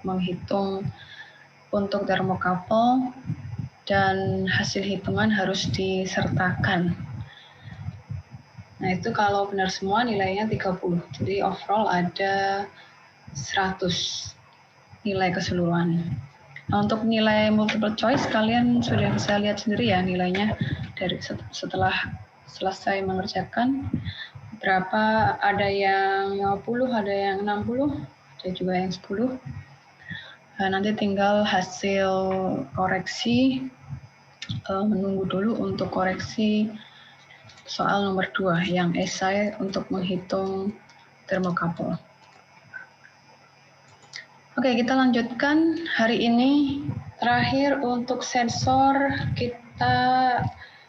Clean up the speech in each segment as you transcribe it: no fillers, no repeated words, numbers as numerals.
menghitung untuk termokapel, dan hasil hitungan harus disertakan. Nah, itu kalau benar semua nilainya 30. Jadi overall ada 100 nilai keseluruhan. Nah, untuk nilai multiple choice kalian sudah bisa lihat sendiri ya nilainya dari setelah selesai mengerjakan berapa, ada yang 50, ada yang 60, ada juga yang 10. Nanti tinggal hasil koreksi, menunggu dulu untuk koreksi soal nomor 2 yang esai untuk menghitung termokapel. Oke, kita lanjutkan hari ini. Terakhir untuk sensor kita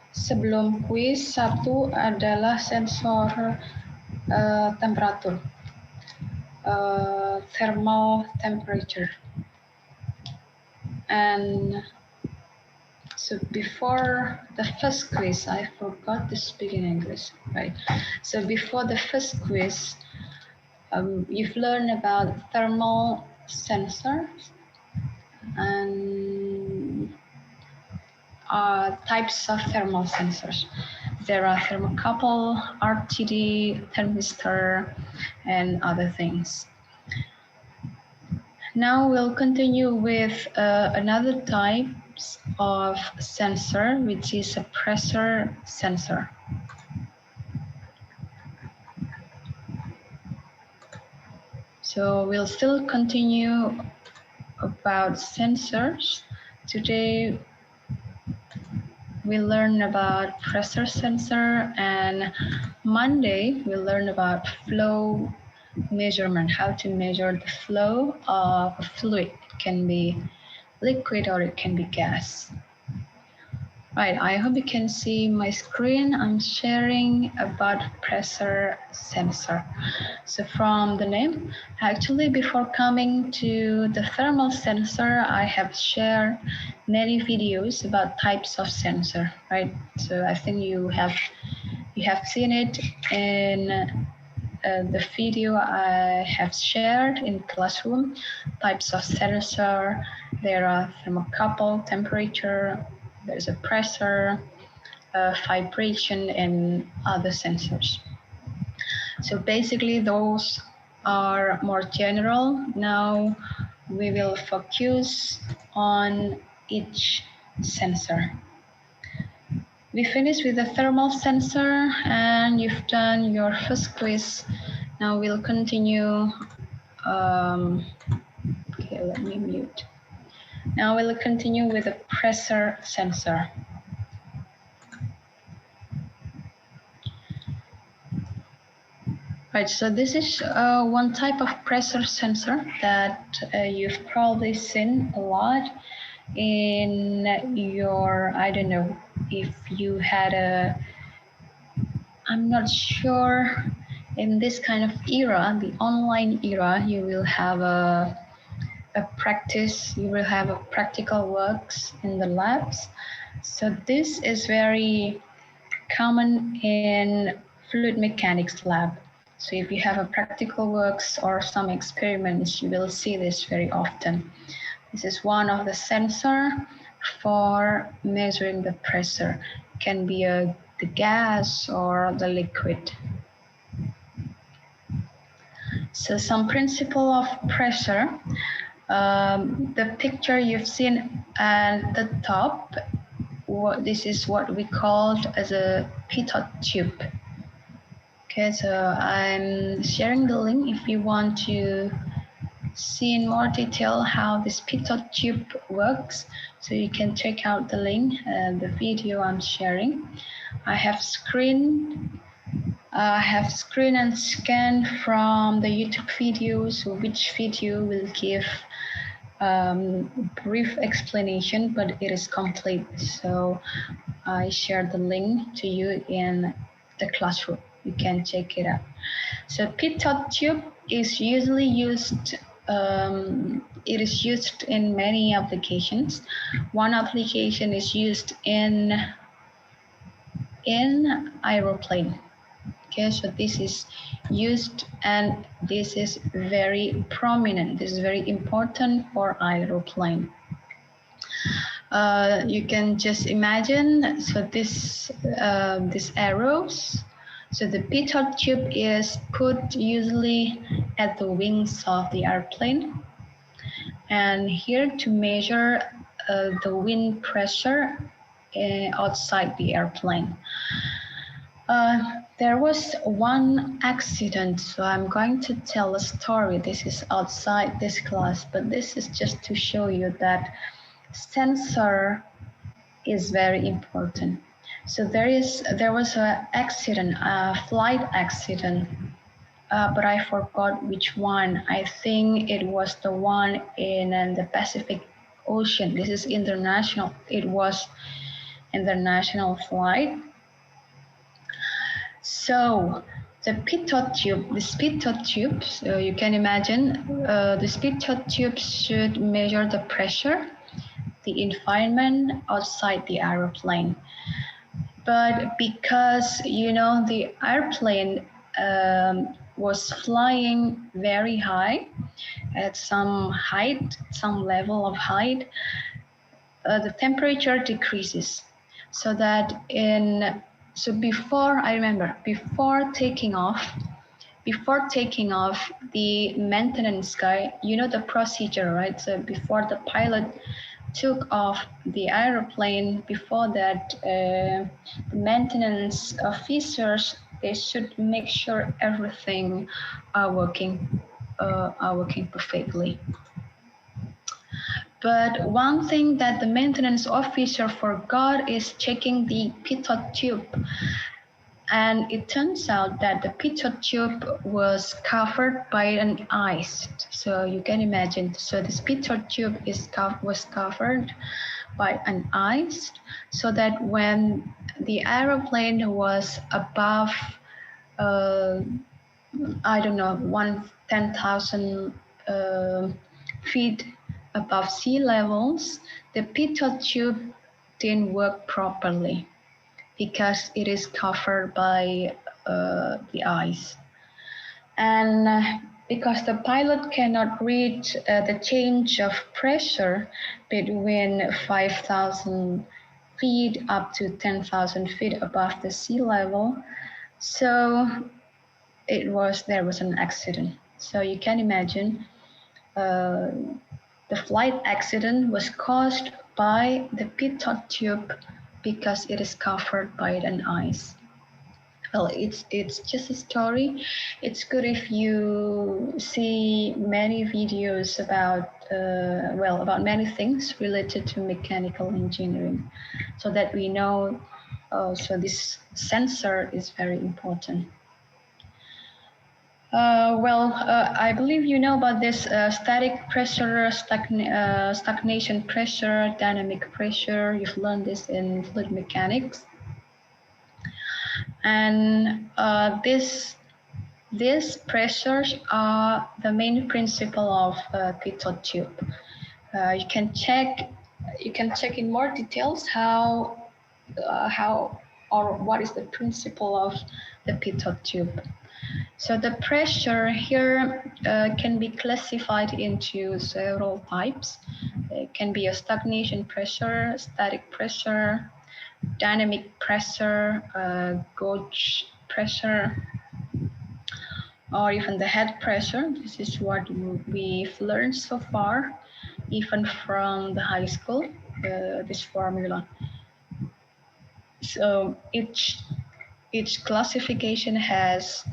sebelum kuis, satu adalah sensor temperatur, thermal temperature. And so before the first quiz, I forgot to speak in English, right? So before the first quiz, you've learned about thermal sensors and types of thermal sensors. There are thermocouple, RTD, thermistor, and other things. Now we'll continue with another type of sensor, which is a pressure sensor. So we'll still continue about sensors. Today we learn about pressure sensor, and Monday we'll learn about flow measurement, how to measure the flow of a fluid. It can be liquid or it can be gas. Right, I hope you can see my screen. I'm sharing about pressure sensor. So from the name, actually before coming to the thermal sensor, I have shared many videos about types of sensor, right? So I think you have seen it in the video I have shared in classroom. Types of sensor, there are thermocouple, temperature, there's a pressure, vibration, and other sensors. So basically those are more general. Now we will focus on each sensor. We finished with the thermal sensor and you've done your first quiz. Now we'll continue. Okay, let me mute. Now we'll continue with the pressure sensor. Right, so this is one type of pressure sensor that you've probably seen a lot in your, I don't know, if you had I'm not sure, in this kind of era, the online era, you will have a practice, you will have a practical works in the labs. So this is very common in fluid mechanics lab. So if you have a practical works or some experiments, you will see this very often. This is one of the sensor for measuring the pressure. It can be the gas or the liquid. So some principle of pressure. The picture you've seen at the top, this is what we called as a pitot tube. Okay, so I'm sharing the link if you want to see in more detail how this pitot tube works. So you can check out the link, the video I'm sharing. I have screen and scan from the YouTube videos, which video will give brief explanation, but it is complete. So I shared the link to you in the classroom. You can check it out. So pitot tube is usually used. It is used in many applications. One application is used in aeroplane. Okay, so this is used and this is very prominent. This is very important for aeroplane. You can just imagine, so this arrows, so the pitot tube is put usually at the wings of the airplane, and here to measure the wind pressure outside the airplane. There was one accident, so I'm going to tell a story. This is outside this class, but this is just to show you that sensor is very important. So there was an accident, a flight accident, but I forgot which one. I think it was the one in the Pacific Ocean. This is international. It was international flight. So the pitot tube, this pitot tube, so you can imagine this pitot tube should measure the pressure, the environment outside the airplane. But because, you know, the airplane was flying very high at some height, some level of height, the temperature decreases. So that so before, I remember, before taking off, the maintenance guy, you know the procedure, right? So before the pilot took off the aeroplane, before that, the maintenance officers, they should make sure everything are working perfectly. But one thing that the maintenance officer forgot is checking the pitot tube. And it turns out that the pitot tube was covered by an ice. So you can imagine, so this pitot tube was covered by an ice, so that when the aeroplane was above, I don't know, 10,000 feet above sea levels, the pitot tube didn't work properly because it is covered by the ice. And because the pilot cannot read the change of pressure between 5,000 feet up to 10,000 feet above the sea level, so there was an accident. So you can imagine the flight accident was caused by the pitot tube because it is covered by an ice. Well, it's just a story. It's good if you see many videos about about many things related to mechanical engineering, so that we know. So this sensor is very important. I believe you know about this static pressure, stagnation pressure, dynamic pressure. You've learned this in fluid mechanics. And these pressures are the main principle of pitot tube. You can check in more details how or what is the principle of the pitot tube. So the pressure here can be classified into several types. It can be a stagnation pressure, static pressure, dynamic pressure, gauge pressure, or even the head pressure. This is what we've learned so far, even from the high school, this formula. So each classification has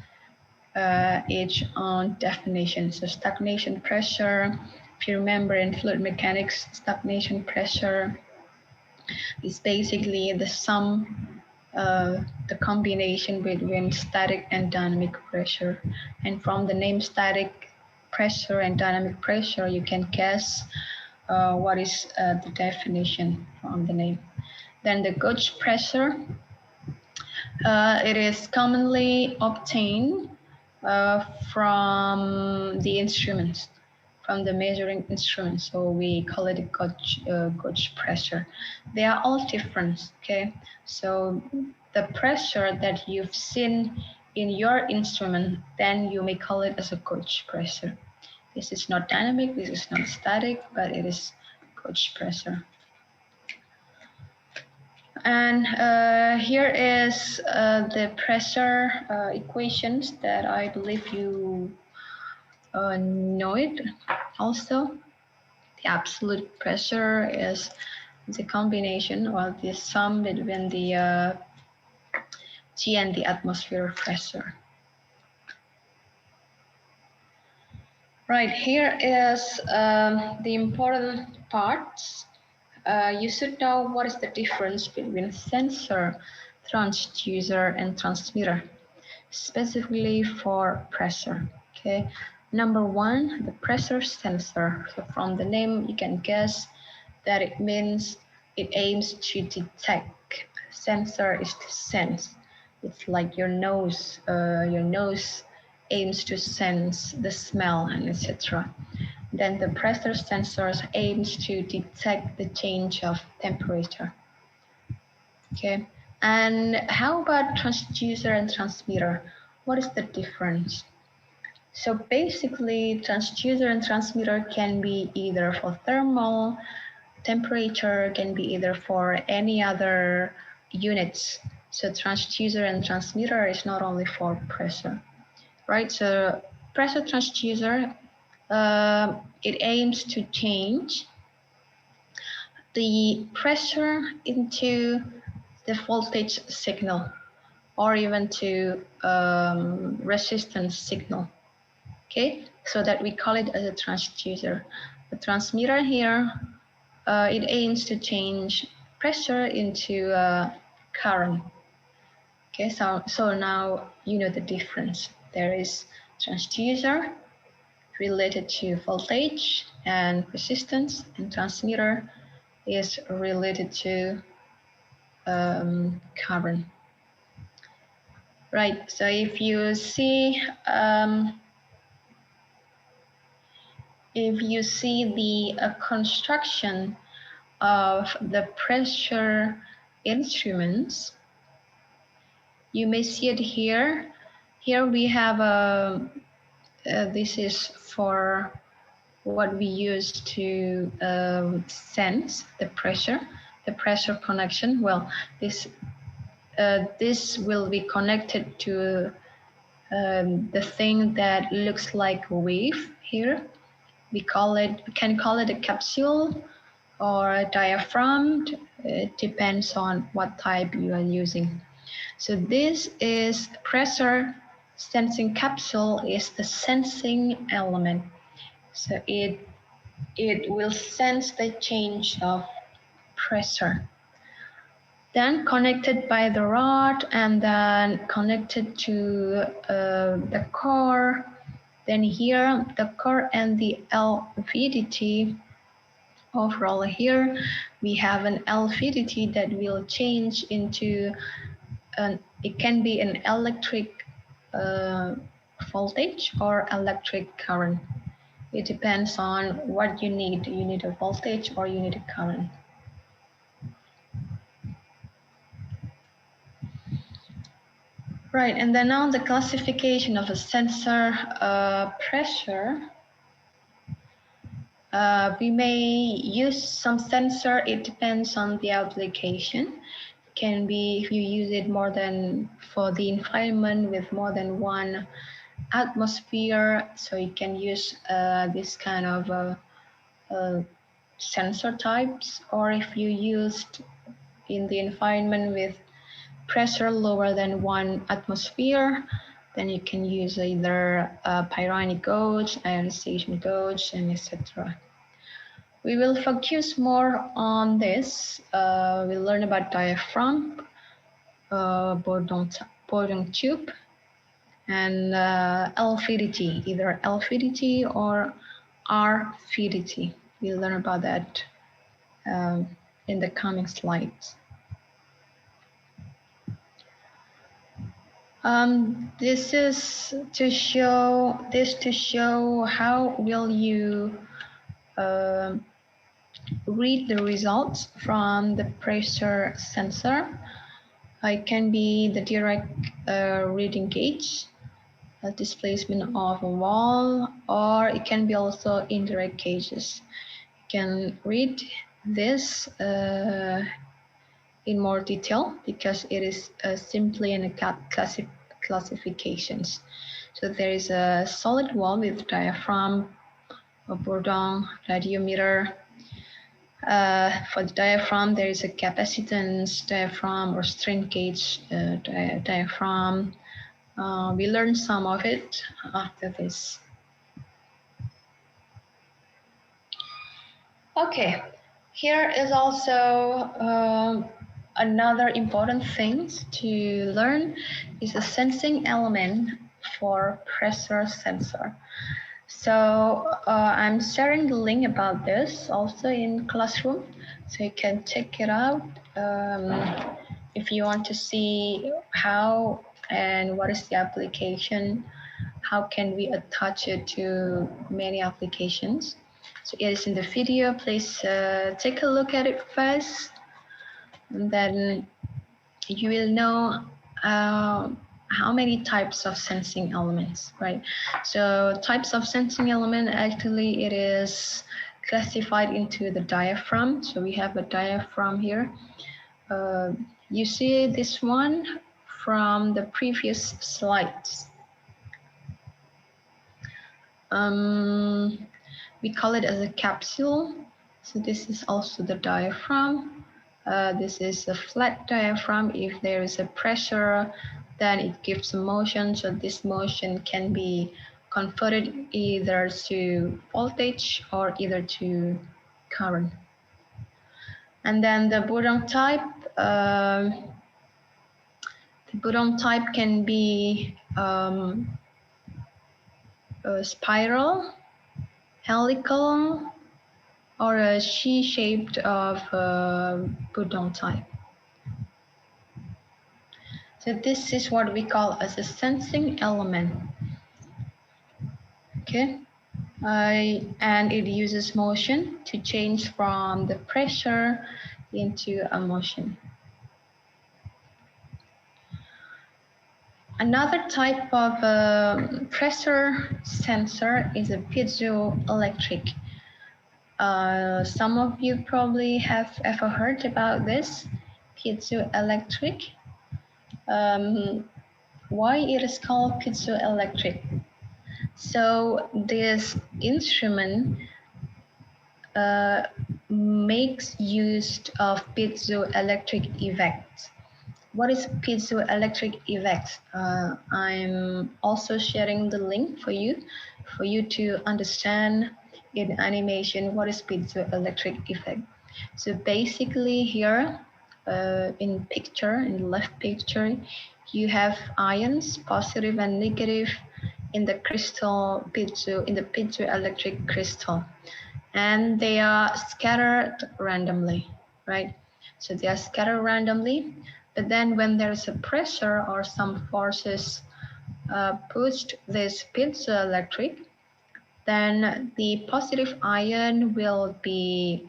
its own definition. So stagnation pressure, if you remember in fluid mechanics, stagnation pressure is basically the sum, the combination between static and dynamic pressure. And from the name static pressure and dynamic pressure, you can guess what is the definition from the name. Then the gauge pressure, it is commonly obtained from the instruments, from the measuring instruments. So we call it a gauge pressure. They are all different, okay? So the pressure that you've seen in your instrument, then you may call it as a gauge pressure. This is not dynamic, this is not static, but it is gauge pressure. And here is the pressure equations that I believe you know it also. The absolute pressure is the combination or the sum between the G and the atmosphere pressure. Right, here is the important parts. You should know what is the difference between sensor, transducer, and transmitter, specifically for pressure. Okay, number one, the pressure sensor. So from the name, you can guess that it means it aims to detect. Sensor is to sense. It's like your nose. Your nose aims to sense the smell and etc. Then the pressure sensors aims to detect the change of temperature. Okay, and how about transducer and transmitter? What is the difference? So basically, transducer and transmitter can be either for thermal, temperature can be either for any other units. So transducer and transmitter is not only for pressure, right? So pressure transducer, it aims to change the pressure into the voltage signal or even to resistance signal, okay? So that we call it as a transducer. The transmitter here, it aims to change pressure into current. Okay, so now you know the difference. There is transducer related to voltage and resistance, and transmitter is related to current. Right, so if you see the construction of the pressure instruments, you may see it here. Here we have this is for what we use to sense the pressure connection. Well, this will be connected to the thing that looks like a wave here. We can call it a capsule or a diaphragm. It depends on what type you are using. So this is pressure sensing capsule is the sensing element. So it will sense the change of pressure. Then connected by the rod and then connected to the core. Then here the core and the LVDT. Overall here we have an LVDT that will change into it can be an electric voltage or electric current. It depends on what you need. You need a voltage or you need a current. Right, and then on the classification of a sensor pressure, we may use some sensor. It depends on the application. Can be if you use it more than for the environment with more than one atmosphere, so you can use this kind of sensor types, or if you used in the environment with pressure lower than 1 atmosphere, then you can use either pyrolytic gauge, ionization gauge, and etc. We will focus more on this. We'll learn about diaphragm, Bourdon tube, and LVDT, either LVDT or RVDT. We'll learn about that in the coming slides. This is to show how will you read the results from the pressure sensor. It can be the direct reading gauge, a displacement of a wall, or it can be also indirect gauges. You can read this in more detail because it is simply in a classifications. So there is a solid wall with diaphragm, a bourdon, radiometer. For the diaphragm, there is a capacitance diaphragm or strain gauge diaphragm. We learned some of it after this. Okay, here is also another important thing to learn is a sensing element for pressure sensor. So I'm sharing the link about this also in classroom, so you can check it out if you want to see how and what is the application, how can we attach it to many applications. So it is in the video, please take a look at it first, and then you will know how many types of sensing elements, right? So types of sensing element, actually it is classified into the diaphragm. So we have a diaphragm here. You see this one from the previous slides. We call it as a capsule. So this is also the diaphragm. This is a flat diaphragm. If there is a pressure, then it gives a motion. So this motion can be converted either to voltage or either to current. And then the Bourdon type. The Bourdon type can be a spiral, helical, or a C-shaped of Bourdon type. So this is what we call as a sensing element. Okay, and it uses motion to change from the pressure into a motion. Another type of pressure sensor is a piezoelectric. Some of you probably have ever heard about this, piezoelectric. Why it is called piezoelectric? So this instrument makes use of piezoelectric effects. What is piezoelectric effect? I'm also sharing the link for you to understand in animation what is piezoelectric effect. So basically here in the left picture, you have ions, positive and negative, in the piezoelectric crystal, and they are scattered randomly, right? So they are scattered randomly, but then when there's a pressure or some forces pushed this piezoelectric, then the positive ion will be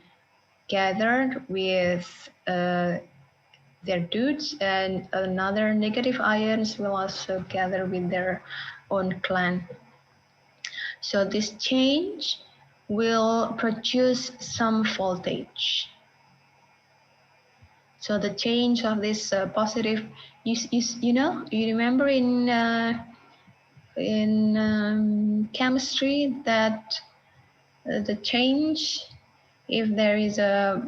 gathered with their dudes, and another negative ions will also gather with their own clan. So this change will produce some voltage. So the change of this positive, you know, you remember in chemistry that the change, if there is a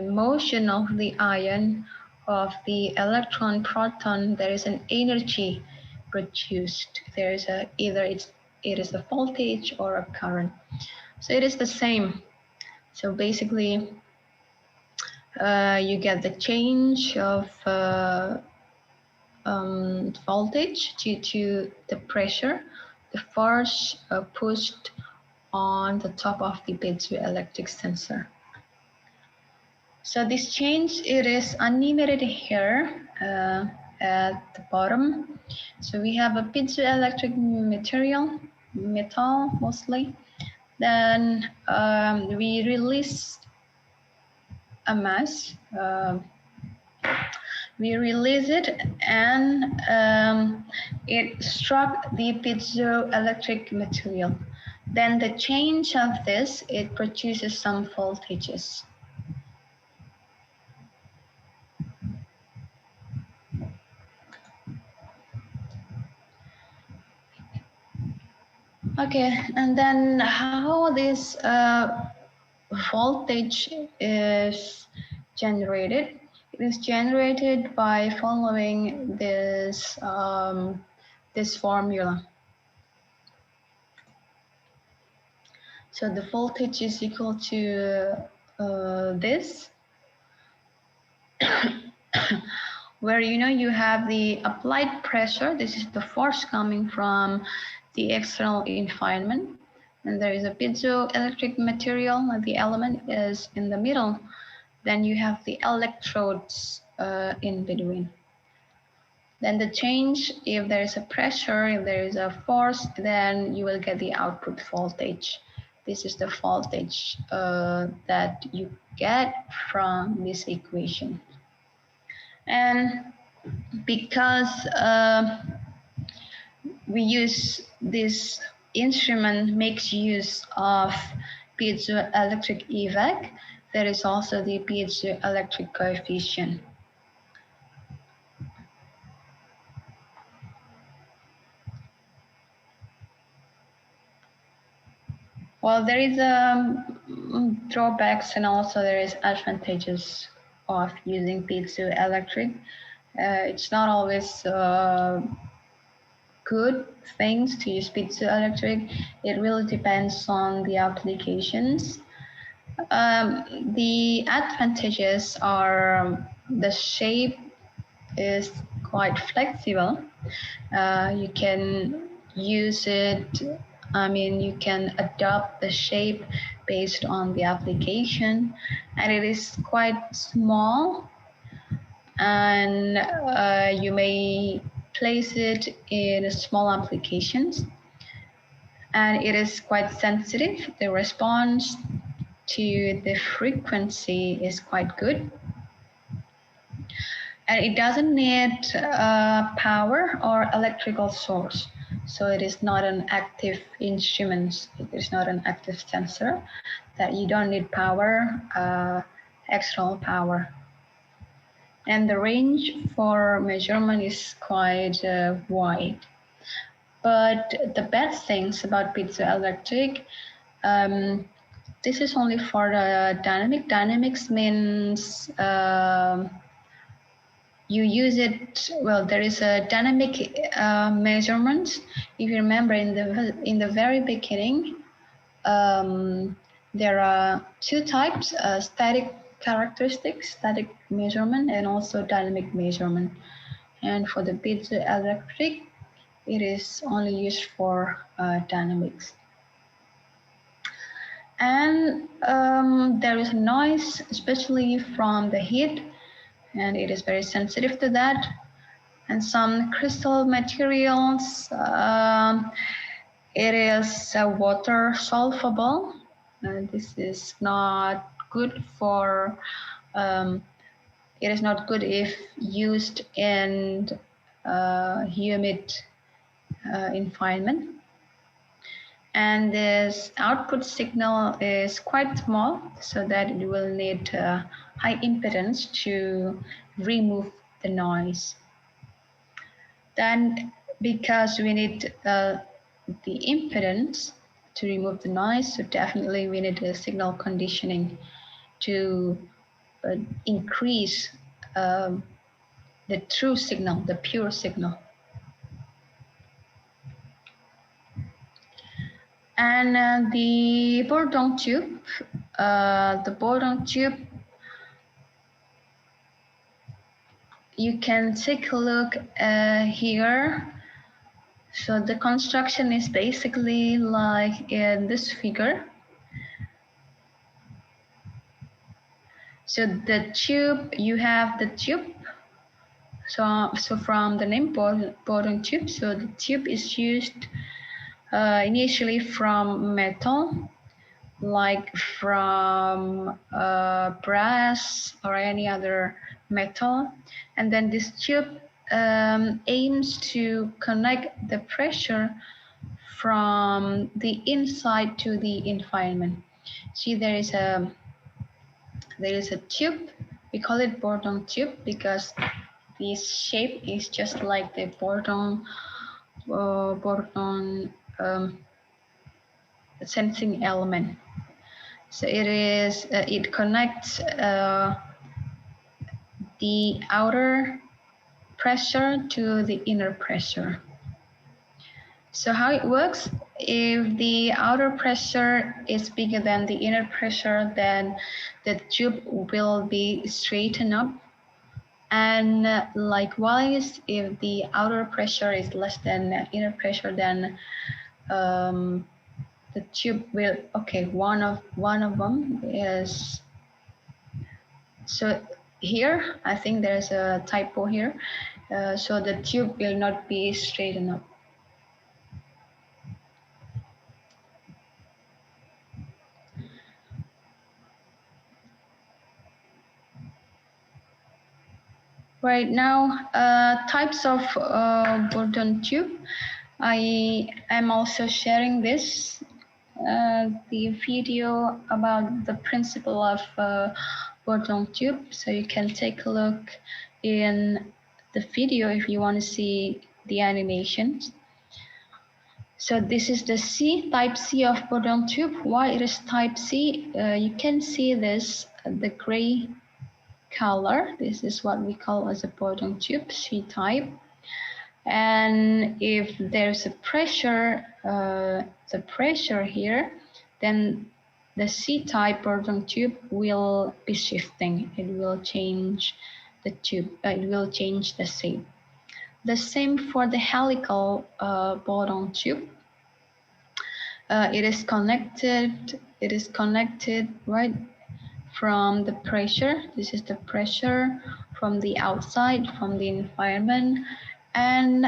motion of the ion, of the electron proton, there is an energy produced. There is either it is a voltage or a current. So it is the same. So basically you get the change of voltage due to the pressure, the force pushed on the top of the piezoelectric sensor. So this change, it is animated here at the bottom. So we have a piezoelectric metal mostly. Then we release a mass. We release it, and it struck the piezoelectric material. Then the change of this, it produces some voltages. Okay, and then how this voltage is generated? It is generated by following this formula. So the voltage is equal to this, where you have the applied pressure. This is the force coming from the external environment, and there is a piezoelectric material, and the element is in the middle. Then you have the electrodes in between. Then the change, if there is a pressure, if there is a force, then you will get the output voltage. This is the voltage that you get from this equation. And because we use this instrument makes use of piezoelectric effect, there is also the piezoelectric coefficient. Well, there is drawbacks, and also there is advantages of using piezoelectric. It's not always good things to use piezoelectric. It really depends on the applications. The advantages are the shape is quite flexible. You can use it, you can adopt the shape based on the application, and it is quite small, and you may place it in small applications, and it is quite sensitive. The response to the frequency is quite good. And it doesn't need power or electrical source. So it is not an active instrument. It is not an active sensor that you don't need power, external power. And the range for measurement is quite wide. But the bad things about piezoelectric, this is only for the dynamic. Dynamics means you use it, well, there is a dynamic measurement. If you remember in the very beginning, there are two types, static characteristics, static measurement, and also dynamic measurement. And for the piezoelectric, it is only used for dynamics. And there is noise, especially from the heat, and it is very sensitive to that. And some crystal materials, it is water soluble. This is not good for, it is not good if used in humid environment. And this output signal is quite small, so that it will need high impedance to remove the noise. Then, because we need the impedance to remove the noise, so definitely we need a signal conditioning to increase the true signal, the pure signal. And the Bourdon tube, you can take a look here. So the construction is basically like in this figure. So the tube, you have the tube. So from the name Bourdon tube, so the tube is used initially from metal, like from brass or any other metal, and then this tube aims to connect the pressure from the inside to the environment. See, there is a tube. We call it Bourdon tube because this shape is just like the Bourdon sensing element. So it connects the outer pressure to the inner pressure. So how it works, if the outer pressure is bigger than the inner pressure, then the tube will be straightened up. And likewise, if the outer pressure is less than inner pressure, then the tube will, okay, one of them is, so here, I think there's a typo here. So the tube will not be straightened up. Right now, types of Bourdon tube. I am also sharing this, the video about the principle of Bourdon tube. So you can take a look in the video if you want to see the animations. So this is the C, type C of Bourdon tube. Why it is type C? You can see this, the gray color. This is what we call as a Bourdon tube, C type. And if there's a pressure, the pressure here, then the C-type Bourdon tube will be shifting. It will change the tube. It will change the shape. The same for the helical Bourdon tube. It is connected. It is connected right from the pressure. This is the pressure from the outside, from the environment, and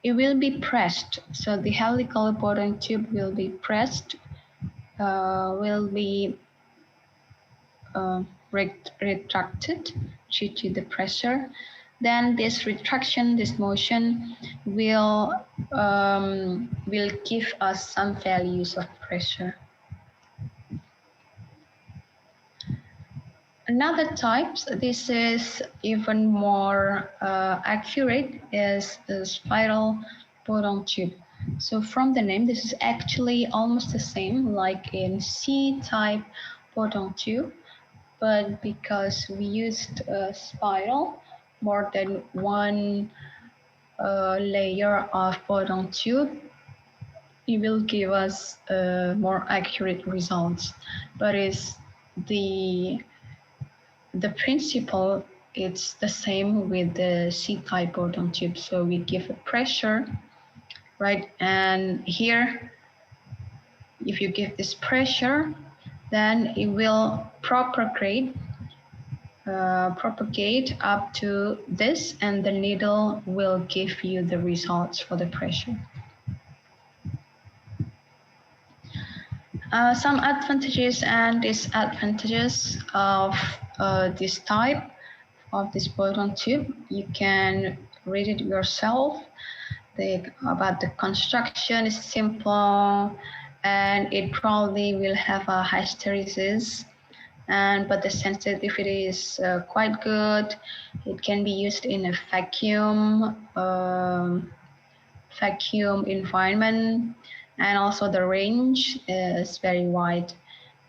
it will be pressed. So the helical Bourdon tube will be pressed, will be retracted due to the pressure. Then this retraction, this motion will give us some values of pressure. Another type, this is even more accurate, is the spiral Bourdon tube. So from the name, this is actually almost the same like in C-type Bourdon tube, but because we used a spiral, more than one layer of Bourdon tube, it will give us more accurate results. But it's the principle, it's the same with the C-type Bourdon tube. So we give a pressure, right? And here, if you give this pressure, then it will propagate up to this, and the needle will give you the results for the pressure. Some advantages and disadvantages of this type of this Bourdon tube. You can read it yourself. About the construction is simple, and it probably will have a hysteresis, but the sensitivity is quite good. It can be used in a vacuum environment, and also the range is very wide.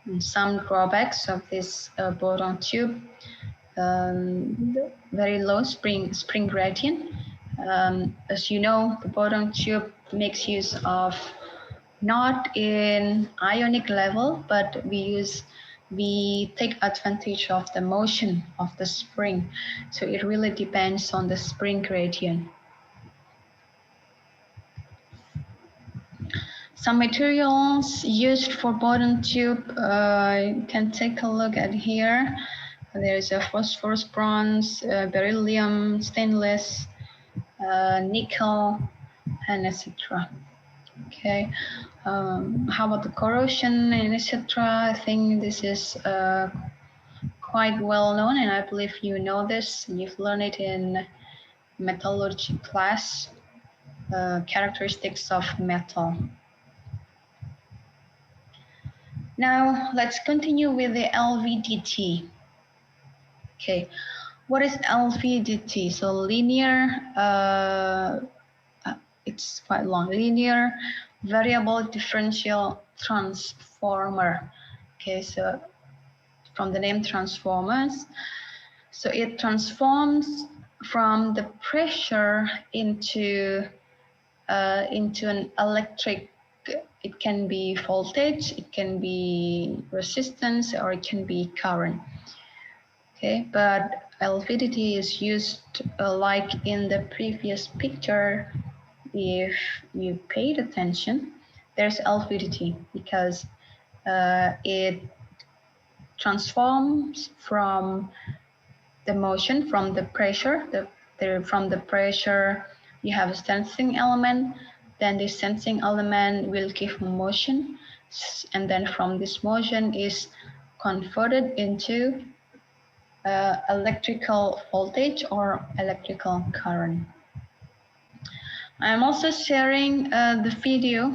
And some drawbacks of this Bourdon tube: very low spring gradient. As you know, the Bourdon tube makes use of not in ionic level, but we take advantage of the motion of the spring. So it really depends on the spring gradient. Some materials used for Bourdon tube, you can take a look at here. There's a phosphorus, bronze, beryllium, stainless, nickel, and etc. Okay, how about the corrosion and etc.? I think this is quite well known, and I believe you know this. You've learned it in metallurgy class, characteristics of metal. Now let's continue with the LVDT. Okay, what is LVDT? So linear, it's quite long, linear variable differential transformer. Okay, so from the name transformers, so it transforms from the pressure into an electric. It can be voltage, it can be resistance, or it can be current. Okay, but LVDT is used like in the previous picture. If you paid attention, there's LVDT because it transforms from the motion, from the pressure. From the pressure, you have a sensing element. Then this sensing element will give motion, and then from this motion is converted into electrical voltage or electrical current. I'm also sharing the video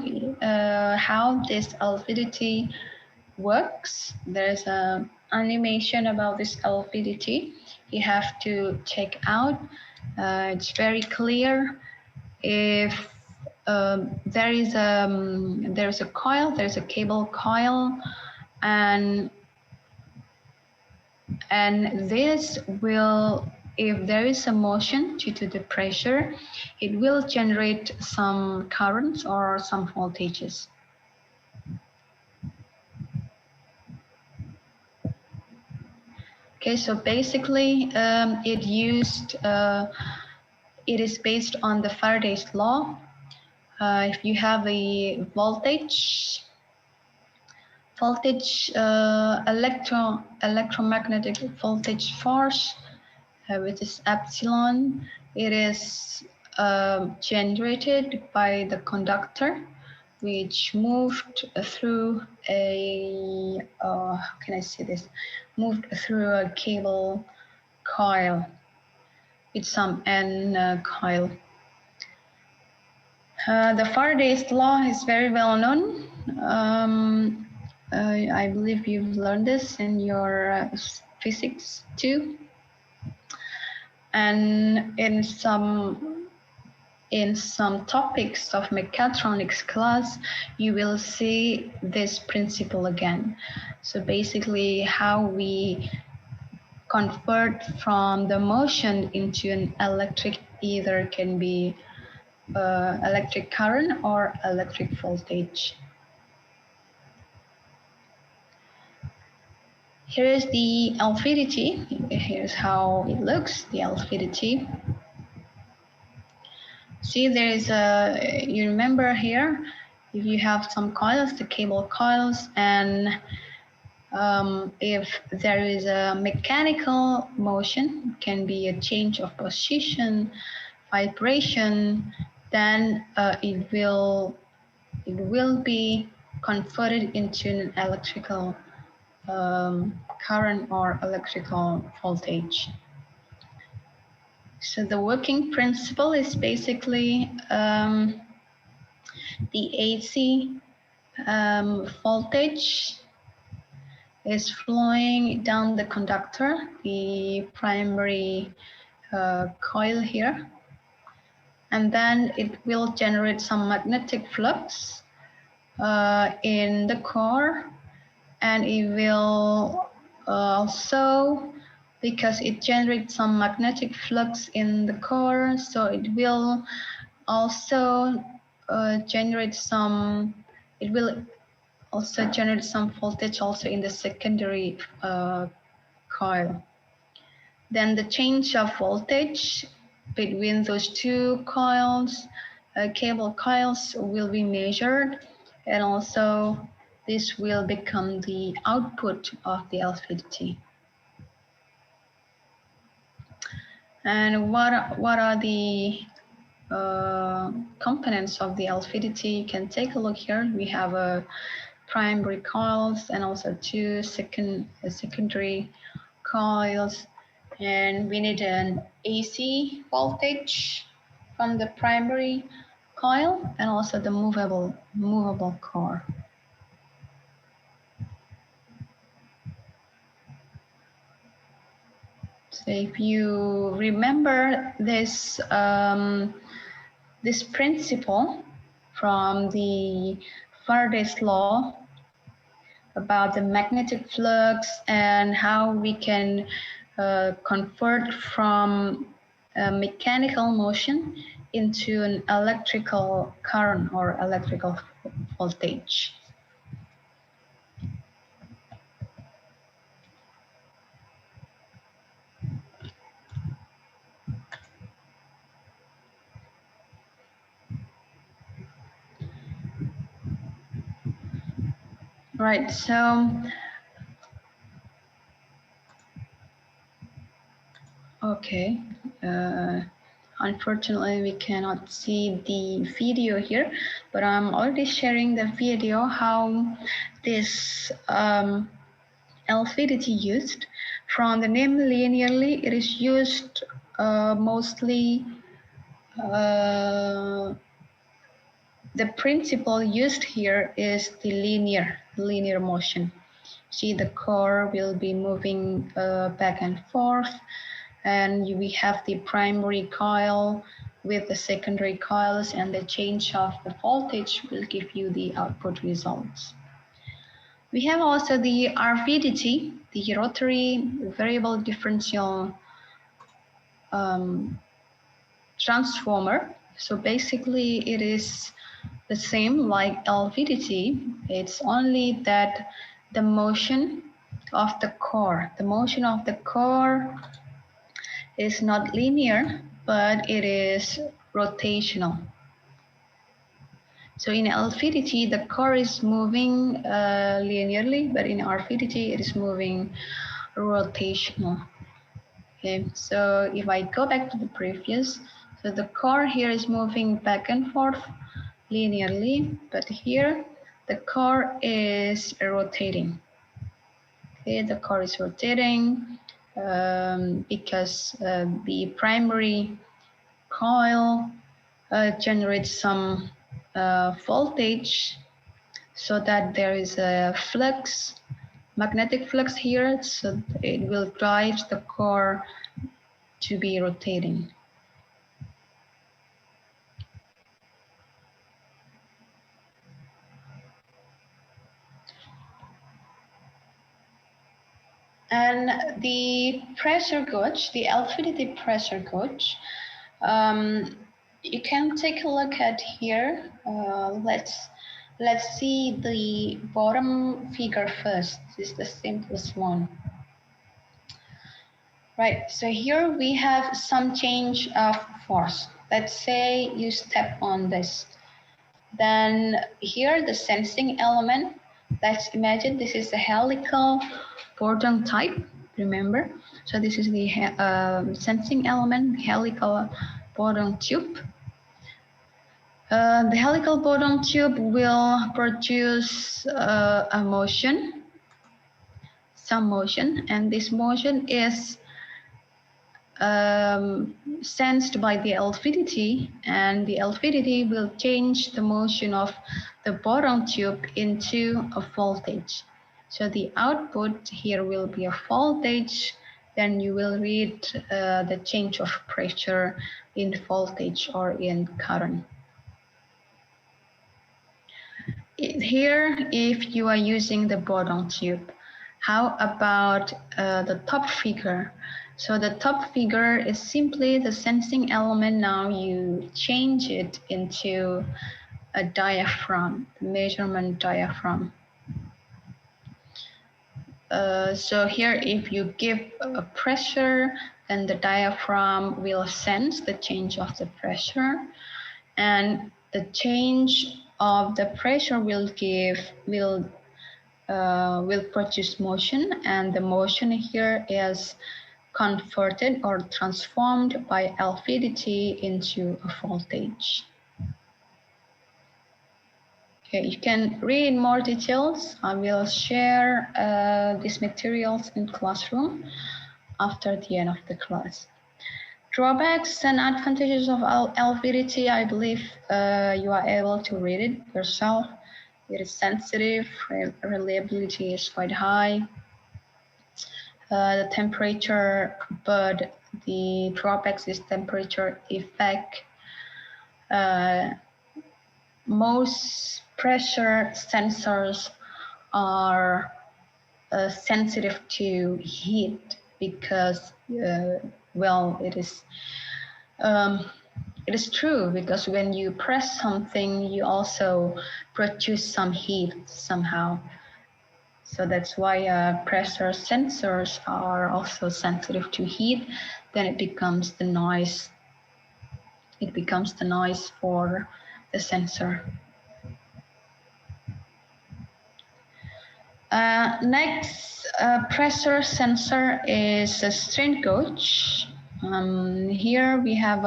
how this LVDT works. There's an animation about this LVDT. You have to check out. It's very clear. If there's a coil, there's a cable coil, and this will, if there is a motion due to the pressure, it will generate some currents or some voltages. Okay, so basically it is based on the Faraday's law. If you have a voltage, electromagnetic voltage force, which is epsilon, it is generated by the conductor, which moved through a, how can I say this? Moved through a cable coil with some N coil. The Faraday's law is very well known. I believe you've learned this in your physics too. And in some topics of mechatronics class, you will see this principle again. So basically how we convert from the motion into an electric, either can be electric current or electric voltage. Here is the LVDT. Here's how it looks, the LVDT. See, there is a, you remember here, if you have some coils, the cable coils, and if there is a mechanical motion, can be a change of position, vibration, then it will be converted into an electrical current or electrical voltage. So the working principle is basically the AC voltage is flowing down the conductor, the primary coil here, and then it will generate some magnetic flux in the core, and it will also, because it generates some magnetic flux in the core, so it will also generate some, it will also generate some voltage also in the secondary coil. Then the change of voltage between those two coils, cable coils, will be measured, and also this will become the output of the LVDT. And what are the components of the LVDT? You can take a look here. We have a primary coils and also two secondary coils, and we need an AC voltage from the primary coil and also the movable core. So if you remember this this principle from the Faraday's law about the magnetic flux and how we can convert from mechanical motion into an electrical current or electrical voltage. Right, so okay, unfortunately we cannot see the video here, but I'm already sharing the video how this LVDT used. From the name linearly, it is used mostly the principle used here is the linear motion. See, the core will be moving back and forth, and we have the primary coil with the secondary coils, and the change of the voltage will give you the output results. We have also the RVDT, the rotary variable differential transformer. So basically it is the same like LVDT. It's only that the motion of the core is not linear, but it is rotational. So in LVDT, the core is moving linearly, but in RVDT, it is moving rotational. Okay, so if I go back to the previous, so the core here is moving back and forth linearly, but here the core is rotating. Okay, the core is rotating because the primary coil generates some voltage so that there is a flux, magnetic flux here, so it will drive the core to be rotating. And the pressure gauge, the LVDT pressure gauge, you can take a look at here. Let's see the bottom figure first. This is the simplest one. Right, so here we have some change of force. Let's say you step on this. Then here the sensing element, let's imagine this is a helical Bourdon type, remember? So this is the sensing element, helical Bourdon tube. The helical Bourdon tube will produce a motion, some motion, and this motion is sensed by the LVDT, and the LVDT will change the motion of the Bourdon tube into a voltage. So the output here will be a voltage, then you will read the change of pressure in voltage or in current. Here, if you are using the Bourdon tube, how about the top figure? So the top figure is simply the sensing element. Now you change it into a diaphragm, measurement diaphragm. So here, if you give a pressure, then the diaphragm will sense the change of the pressure, and the change of the pressure will produce motion, and the motion here is converted or transformed by LVDT into a voltage. Okay, you can read more details. I will share these materials in classroom. after the end of the class. Drawbacks and advantages of LVDT, I believe you are able to read it yourself. It is sensitive, reliability is quite high. The temperature, but the drawbacks is temperature effect. Most pressure sensors are sensitive to heat because, well, it is true because when you press something, you also produce some heat somehow. So that's why pressure sensors are also sensitive to heat. Then it becomes the noise. It becomes the noise for the sensor. Next pressure sensor is a strain gauge. Here we have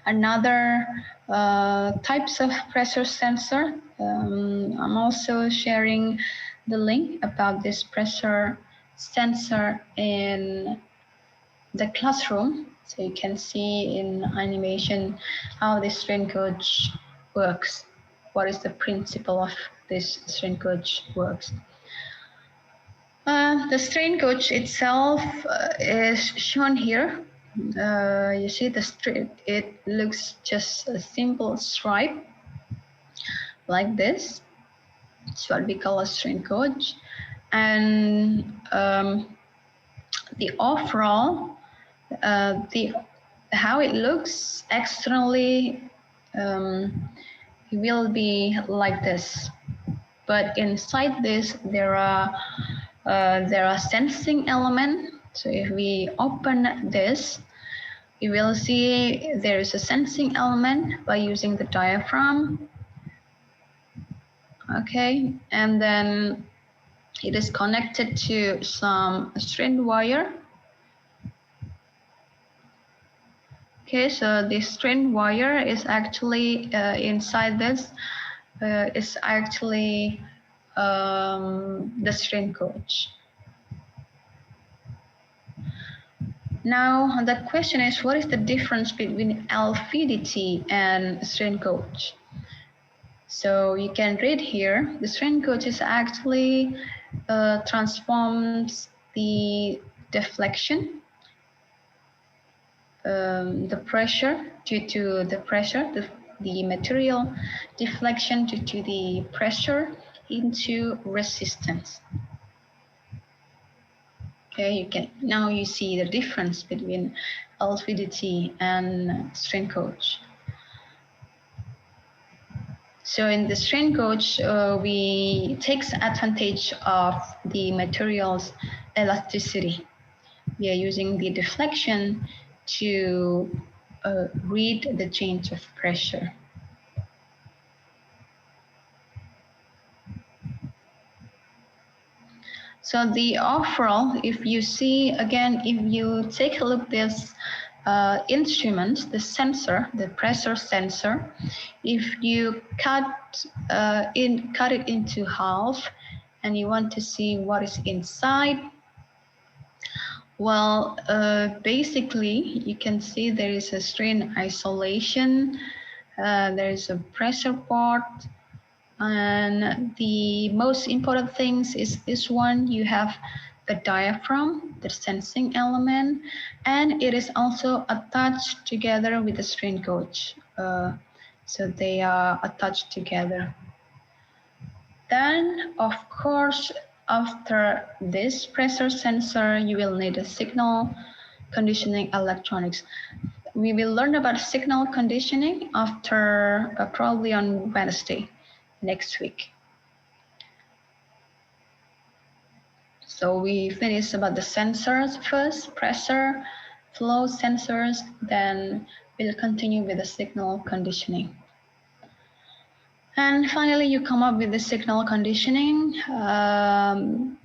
another types of pressure sensor. I'm also sharing the link about this pressure sensor in the classroom, so you can see in animation how this strain gauge works. What is the principle of this strain gauge works? The strain gauge itself is shown here. You see the strip, it looks just a simple stripe like this. It's what we call a strain gauge. And the overall, how it looks externally will be like this. But inside this, there are sensing elements. So if we open this, you will see there is a sensing element by using the diaphragm. Okay, and then it is connected to some strain wire. Okay, so this strain wire is actually inside this is actually the strain gauge. Now the question is, what is the difference between LVDT and strain gauge? So you can read here, the strain gauge is actually transforms the deflection, the pressure due to the pressure, the material deflection due to the pressure into resistance. Okay, now you see the difference between LVDT and strain gauge. So in the strain gauge, we take advantage of the material's elasticity. We are using the deflection to read the change of pressure. So the overall, if you see, again, if you take a look at this instrument, the sensor, the pressure sensor, if you cut it into half and you want to see what is inside, well, basically, you can see there is a strain isolation, there is a pressure port, and the most important things is this one. You have the diaphragm, the sensing element, and it is also attached together with the strain gauge. So they are attached together. Then, of course, after this pressure sensor, you will need a signal conditioning electronics. We will learn about signal conditioning after probably on Wednesday next week. So we finish about the sensors first, pressure, flow sensors, then we'll continue with the signal conditioning. And finally, you come up with the signal conditioning,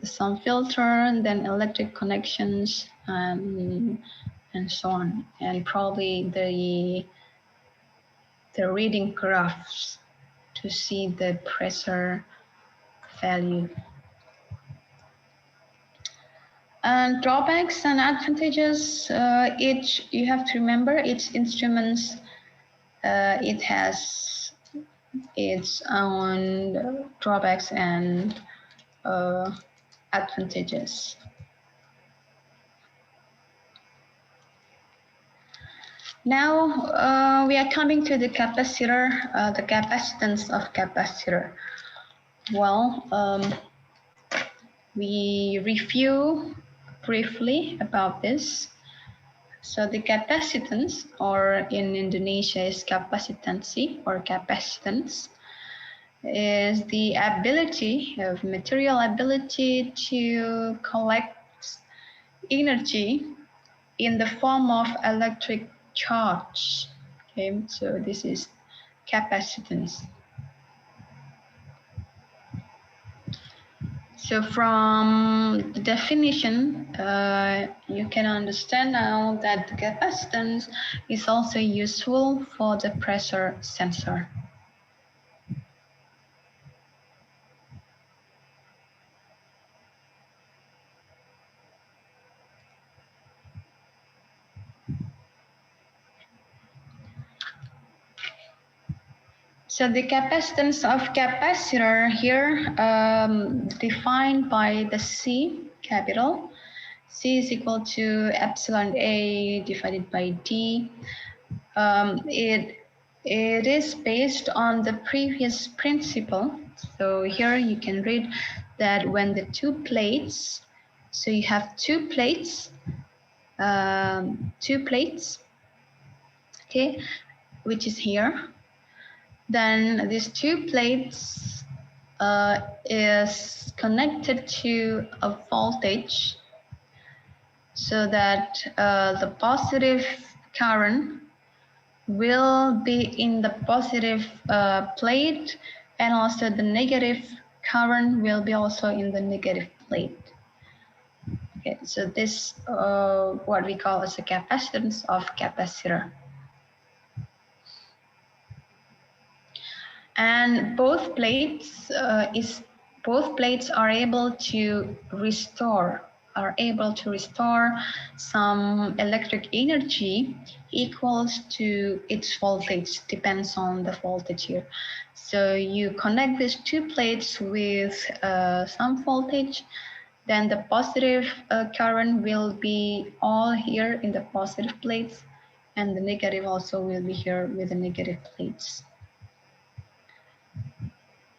some filter, then electric connections, and so on, and probably the reading graphs to see the pressure value. And drawbacks and advantages, each, you have to remember each instruments, it has its own drawbacks and advantages. Now we are coming to the capacitor, the capacitance of capacitor. Well, we review briefly about this. So the capacitance, or in Indonesia is capacitancy or capacitance, is the ability of material ability to collect energy in the form of electric charge. Okay, so this is capacitance. So from the definition, you can understand now that the capacitance is also useful for the pressure sensor. So the capacitance of capacitor here defined by the C capital. C is equal to epsilon A divided by D. It is based on the previous principle. So here you can read that when the two plates, so you have two plates, okay, which is here. Then these two plates is connected to a voltage, so that the positive current will be in the positive plate, and also the negative current will be also in the negative plate. Okay, so this what we call as the capacitance of capacitor. And both plates are able to restore some electric energy equals to its voltage, depends on the voltage here. So you connect these two plates with some voltage, then the positive current will be all here in the positive plates, and the negative also will be here with the negative plates.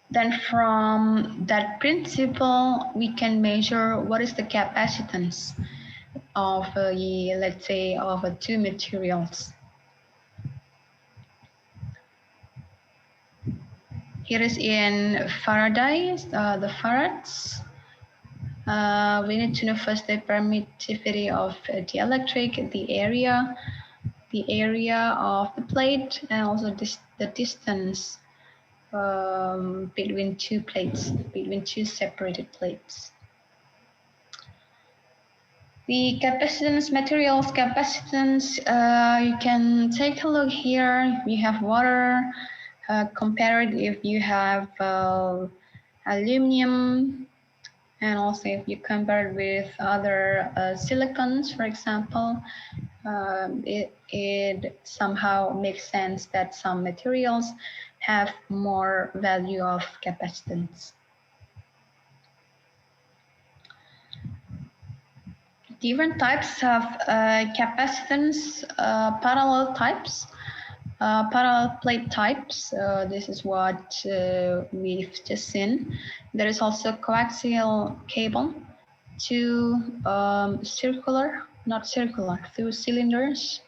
Then from that principle, we can measure what is the capacitance of, let's say, of two materials. Here is in Faraday, the farads. We need to know first the permittivity of the dielectric, the area of the plate, and also the distance between two plates, between two separated plates. The capacitance, materials capacitance, you can take a look here. You have water, compared if you have aluminum, and also if you compare it with other silicons, for example, it somehow makes sense that some materials have more value of capacitance. Different types of capacitance, parallel types, parallel plate types. This is what we've just seen. There is also coaxial cable, two two cylinders.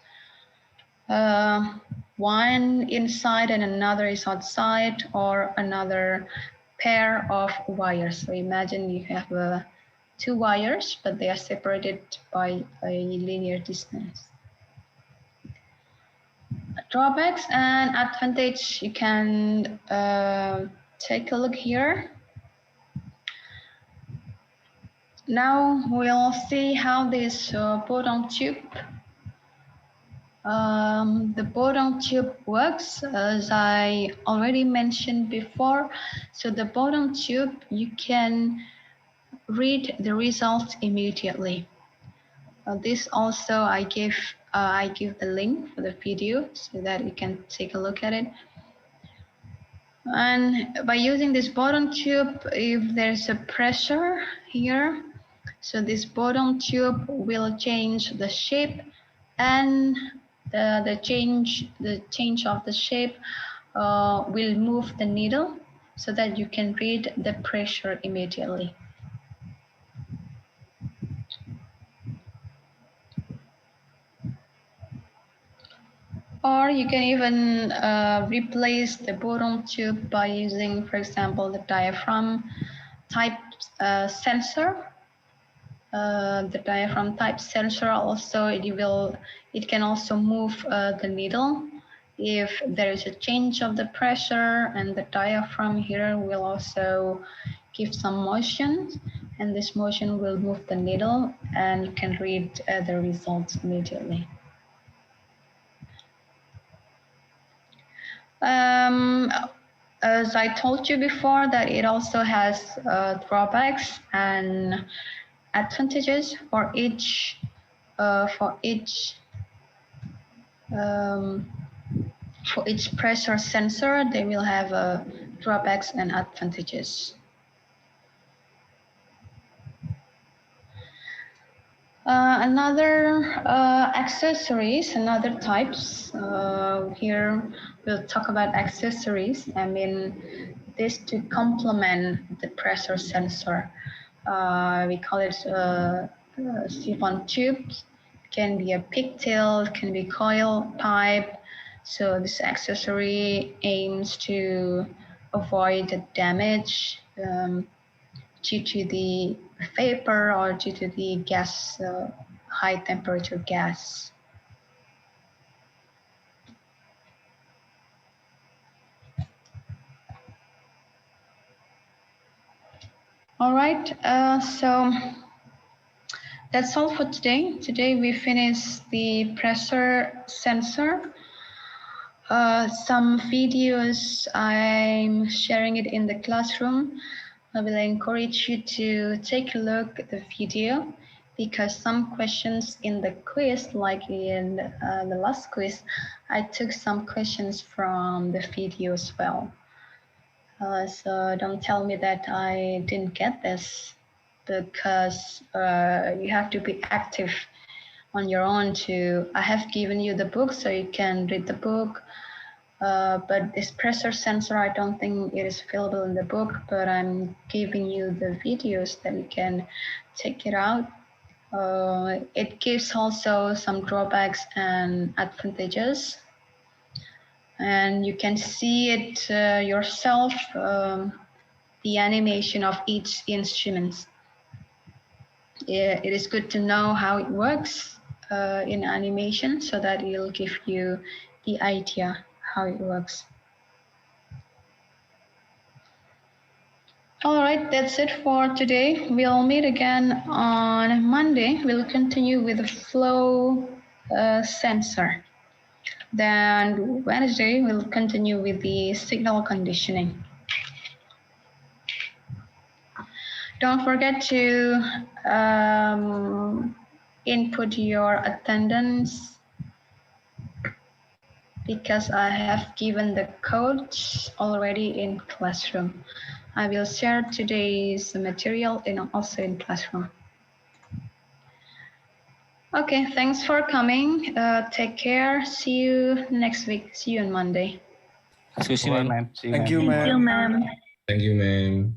One inside and another is outside, or another pair of wires. So imagine you have two wires, but they are separated by a linear distance. Drawbacks and advantage, you can take a look here. Now we'll see how this Bodong tube, the Bodong tube works, as I already mentioned before. So the Bodong tube, you can read the results immediately. This also I give the link for the video so that you can take a look at it. And by using this bottom tube, if there's a pressure here, so this bottom tube will change the shape, and the change of the shape will move the needle so that you can read the pressure immediately. Or you can even replace the bottom tube by using, for example, the diaphragm type sensor. The diaphragm type sensor also, it can also move the needle if there is a change of the pressure, and the diaphragm here will also give some motion, and this motion will move the needle, and you can read the results immediately. As I told you before, that it also has drawbacks and advantages for each pressure sensor. They will have drawbacks and advantages. Another accessories, another types. Here we'll talk about accessories. I mean, this to complement the pressure sensor. We call it siphon tubes. Can be a pigtail, can be coil pipe. So this accessory aims to avoid the damage due to the vapor or due to the gas, high temperature gas. All right, so that's all for today. Today we finished the pressure sensor. Some videos I'm sharing it in the classroom. I will encourage you to take a look at the video, because some questions in the quiz, like in the last quiz, I took some questions from the video as well. So don't tell me that I didn't get this, because you have to be active on your own to, I have given you the book so you can read the book. But this pressure sensor, I don't think it is available in the book, but I'm giving you the videos that you can check it out. It gives also some drawbacks and advantages, and you can see it yourself, the animation of each instrument. It is good to know how it works in animation, so that it'll give you the idea how it works. All right, that's it for today. We'll meet again on Monday. We'll continue with the flow sensor. Then Wednesday, we'll continue with the signal conditioning. Don't forget to input your attendance, because I have given the codes already in classroom. I will share today's material also in classroom. Okay, thanks for coming. Take care. See you next week. See you on Monday. Excuse me, ma'am. Thank you, ma'am. Thank you, ma'am.